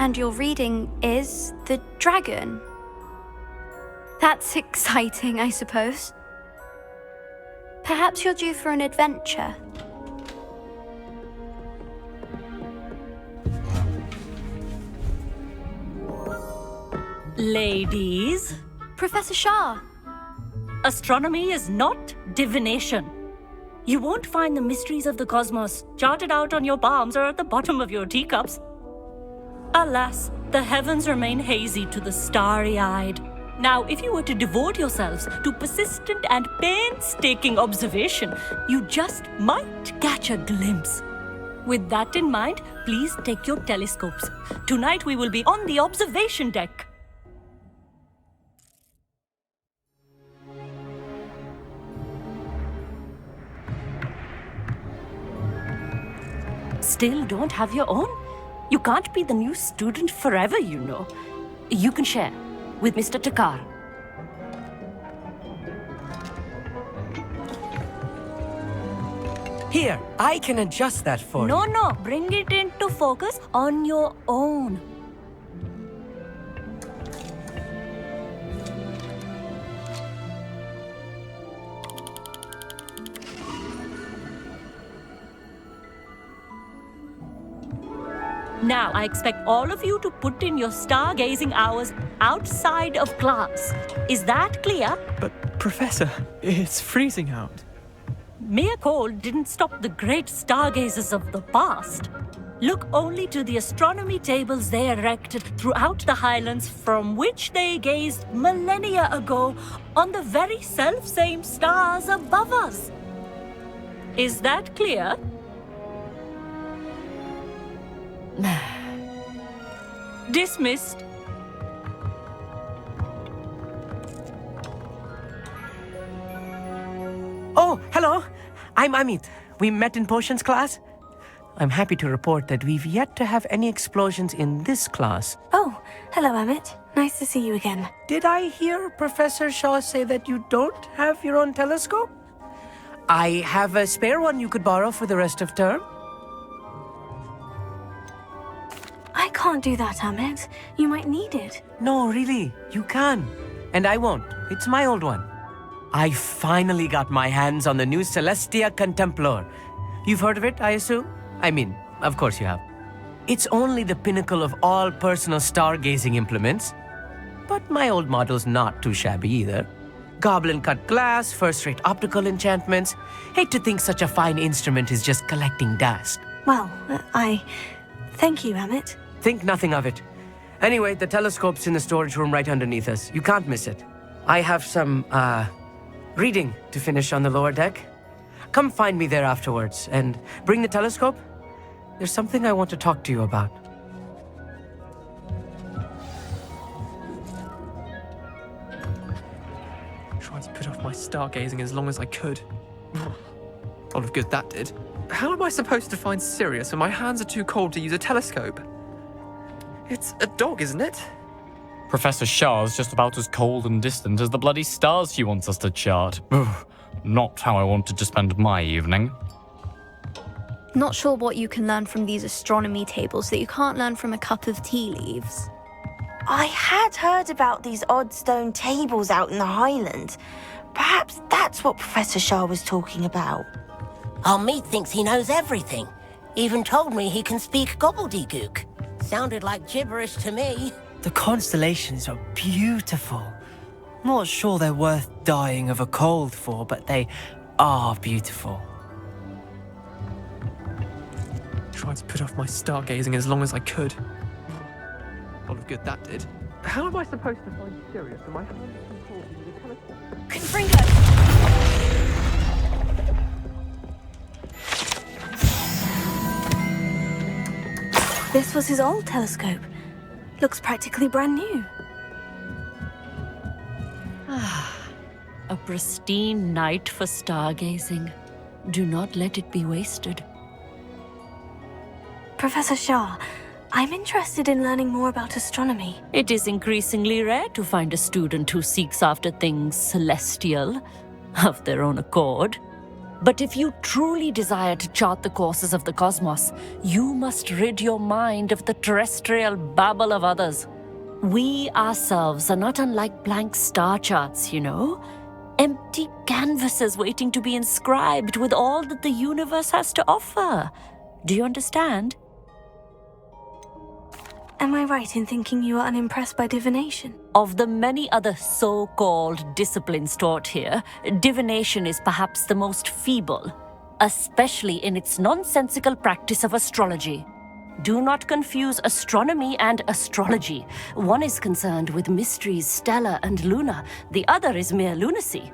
And your reading is the dragon. That's exciting, I suppose. Perhaps you're due for an adventure. Ladies, Professor Shah. astronomy is not divination. You won't find the mysteries of the cosmos charted out on your palms or at the bottom of your teacups. Alas, the heavens remain hazy to the starry-eyed. Now, if you were to devote yourselves to persistent and painstaking observation, you just might catch a glimpse. With that in mind, please take your telescopes. Tonight we will be on the observation deck. Still don't have your own? You can't be the new student forever, you know. You can share with Mr. Takar. Here, I can adjust that for you. No, bring it into focus on your own. Now, I expect all of you to put in your stargazing hours outside of class. Is that clear? But, Professor, it's freezing out. Mere cold didn't stop the great stargazers of the past. Look only to the astronomy tables they erected throughout the Highlands from which they gazed millennia ago on the very self-same stars above us. Is that clear? Dismissed. Oh, hello. I'm Amit. We met in potions class. I'm happy to report that we've yet to have any explosions in this class. Oh, hello, Amit. Nice to see you again. Did I hear Professor Shaw say that you don't have your own telescope? I have a spare one you could borrow for the rest of term. I can't do that, Amit. You might need it. No, really, you can. And I won't. It's my old one. I finally got my hands on the new Celestia Contemplar. You've heard of it, I assume? I mean, of course you have. It's only the pinnacle of all personal stargazing implements. But my old model's not too shabby either. Goblin-cut glass, first-rate optical enchantments. Hate to think such a fine instrument is just collecting dust. Well, Thank you, Amit. Think nothing of it. Anyway, the telescope's in the storage room right underneath us. You can't miss it. I have some, reading to finish on the lower deck. Come find me there afterwards, and bring the telescope. There's something I want to talk to you about. Tried to put off my stargazing as long as I could. A lot of good that did. How am I supposed to find Sirius when my hands are too cold to use a telescope? It's a dog, isn't it? Professor Shah's just about as cold and distant as the bloody stars she wants us to chart. Ugh, not how I wanted to spend my evening. Not sure what you can learn from these astronomy tables that you can't learn from a cup of tea leaves. I had heard about these odd stone tables out in the Highlands. Perhaps that's what Professor Shah was talking about. Amit thinks he knows everything. Even told me he can speak gobbledygook. Sounded like gibberish to me. The constellations are beautiful. Not sure they're worth dying of a cold for, but they are beautiful. Tried to put off my stargazing as long as I could. A lot of good that did. How am I supposed to find Sirius when my hands are too cold to use a telescope? Confringo! This was his old telescope. Looks practically brand new. A pristine night for stargazing. Do not let it be wasted. Professor Shah, I'm interested in learning more about astronomy. It is increasingly rare to find a student who seeks after things celestial of their own accord. But if you truly desire to chart the courses of the cosmos, you must rid your mind of the terrestrial babble of others. We ourselves are not unlike blank star charts, you know? Empty canvases waiting to be inscribed with all that the universe has to offer. Do you understand? Am I right in thinking you are unimpressed by divination? Of the many other so-called disciplines taught here, divination is perhaps the most feeble, especially in its nonsensical practice of astrology. Do not confuse astronomy and astrology. One is concerned with mysteries stellar and lunar, the other is mere lunacy.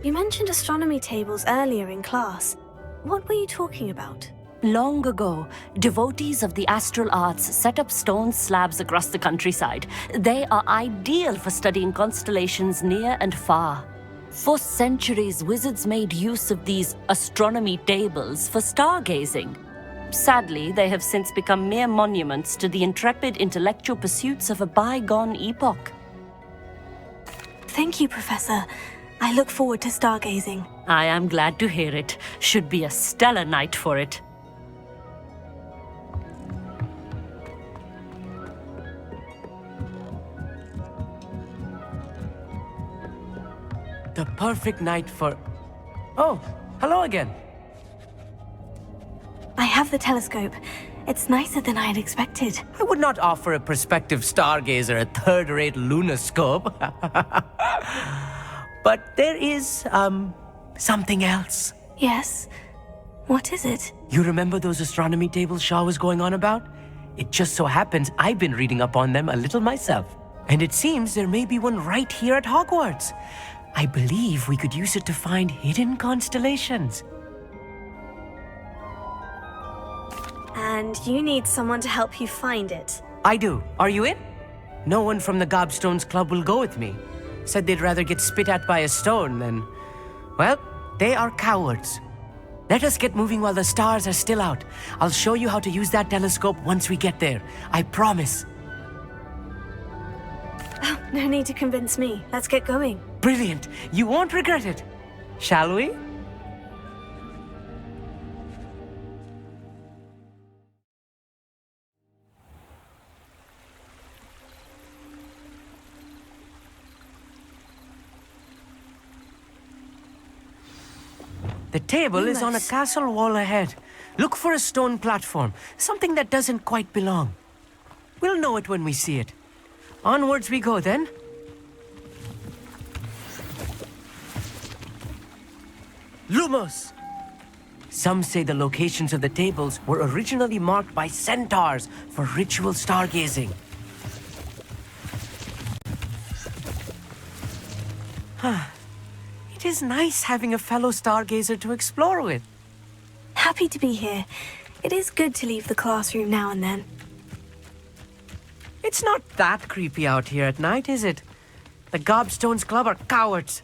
You mentioned astronomy tables earlier in class. What were you talking about? Long ago, devotees of the astral arts set up stone slabs across the countryside. They are ideal for studying constellations near and far. For centuries, wizards made use of these astronomy tables for stargazing. Sadly, they have since become mere monuments to the intrepid intellectual pursuits of a bygone epoch. Thank you, Professor. I look forward to stargazing. I am glad to hear it. Should be a stellar night for it. The perfect night for... Oh, hello again. I have the telescope. It's nicer than I had expected. I would not offer a prospective stargazer a third-rate lunoscope. But there is, something else. Yes? What is it? You remember those astronomy tables Shaw was going on about? It just so happens I've been reading up on them a little myself. And it seems there may be one right here at Hogwarts. I believe we could use it to find hidden constellations. And you need someone to help you find it. I do. Are you in? No one from the Gobstones Club will go with me. Said they'd rather get spit at by a stone than... Well, they are cowards. Let us get moving while the stars are still out. I'll show you how to use that telescope once we get there. I promise. Oh, no need to convince me. Let's get going. Brilliant. You won't regret it. Shall we? The table is on a castle wall ahead. Look for a stone platform, something that doesn't quite belong. We'll know it when we see it. Onwards we go then. Lumos! Some say the locations of the tables were originally marked by centaurs for ritual stargazing. It is nice having a fellow stargazer to explore with. Happy to be here. It is good to leave the classroom now and then. It's not that creepy out here at night, is it? The Gobstones Club are cowards.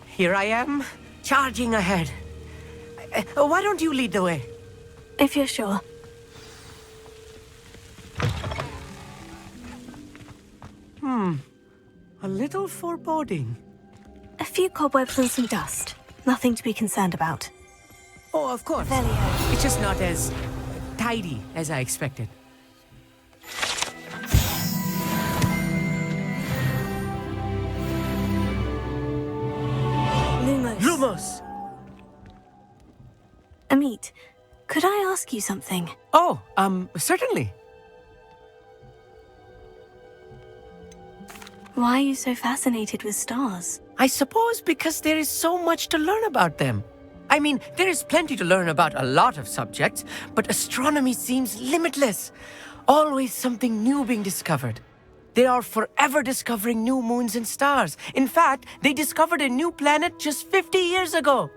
Here I am, charging ahead. Why don't you lead the way? If you're sure. A little foreboding. A few cobwebs and some dust. Nothing to be concerned about. Oh, of course. Velio. It's just not as tidy as I expected. Lumos. Lumos! Amit, could I ask you something? Oh, certainly. Why are you so fascinated with stars? I suppose because there is so much to learn about them. I mean, there is plenty to learn about a lot of subjects, but astronomy seems limitless. Always something new being discovered. They are forever discovering new moons and stars. In fact, they discovered a new planet just 50 years ago.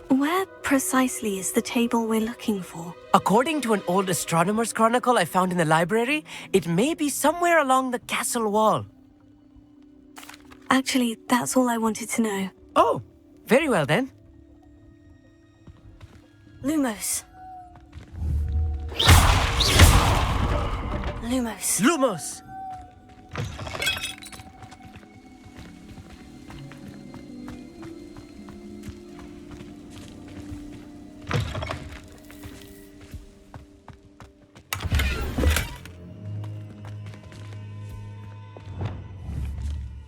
Where precisely is the table we're looking for? According to an old astronomer's chronicle I found in the library, it may be somewhere along the castle wall. Actually, that's all I wanted to know. Oh, very well then. Lumos. Lumos. Lumos!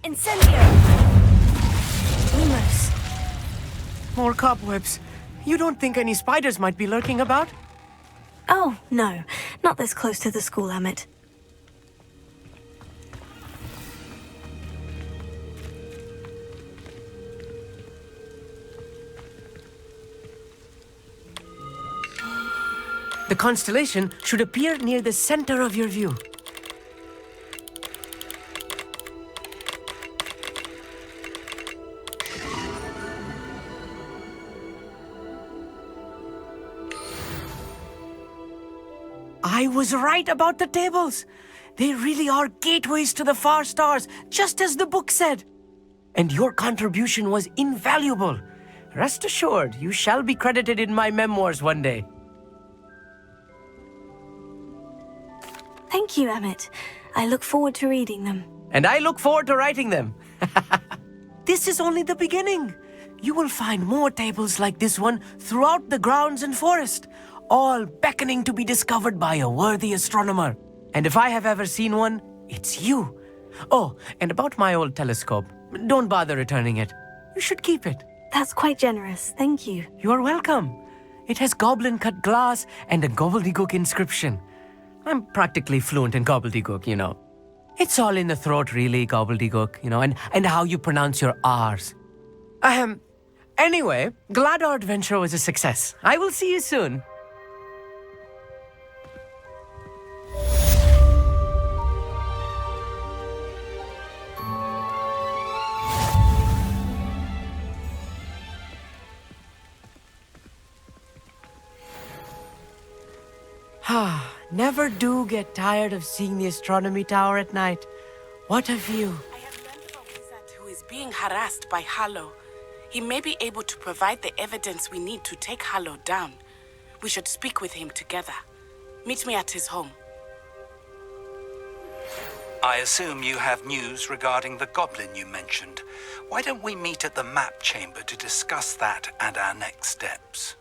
Incendio! Almost. More cobwebs. You don't think any spiders might be lurking about? Oh, no. Not this close to the school, Emmett. The constellation should appear near the center of your view. I was right about the tables. They really are gateways to the far stars, just as the book said. And your contribution was invaluable. Rest assured, you shall be credited in my memoirs one day. Thank you, Emmett. I look forward to reading them. And I look forward to writing them. This is only the beginning. You will find more tables like this one throughout the grounds and forest, all beckoning to be discovered by a worthy astronomer. And if I have ever seen one, it's you. Oh, and about my old telescope, don't bother returning it. You should keep it. That's quite generous. Thank you. You're welcome. It has goblin-cut glass and a gobbledygook inscription. I'm practically fluent in gobbledygook, you know. It's all in the throat, really, gobbledygook, you know, and how you pronounce your R's. Anyway, glad our adventure was a success. I will see you soon. Never do get tired of seeing the astronomy tower at night. What a view. I have learned of a wizard who is being harassed by Harlow. He may be able to provide the evidence we need to take Harlow down. We should speak with him together. Meet me at his home. I assume you have news regarding the goblin you mentioned. Why don't we meet at the map chamber to discuss that and our next steps?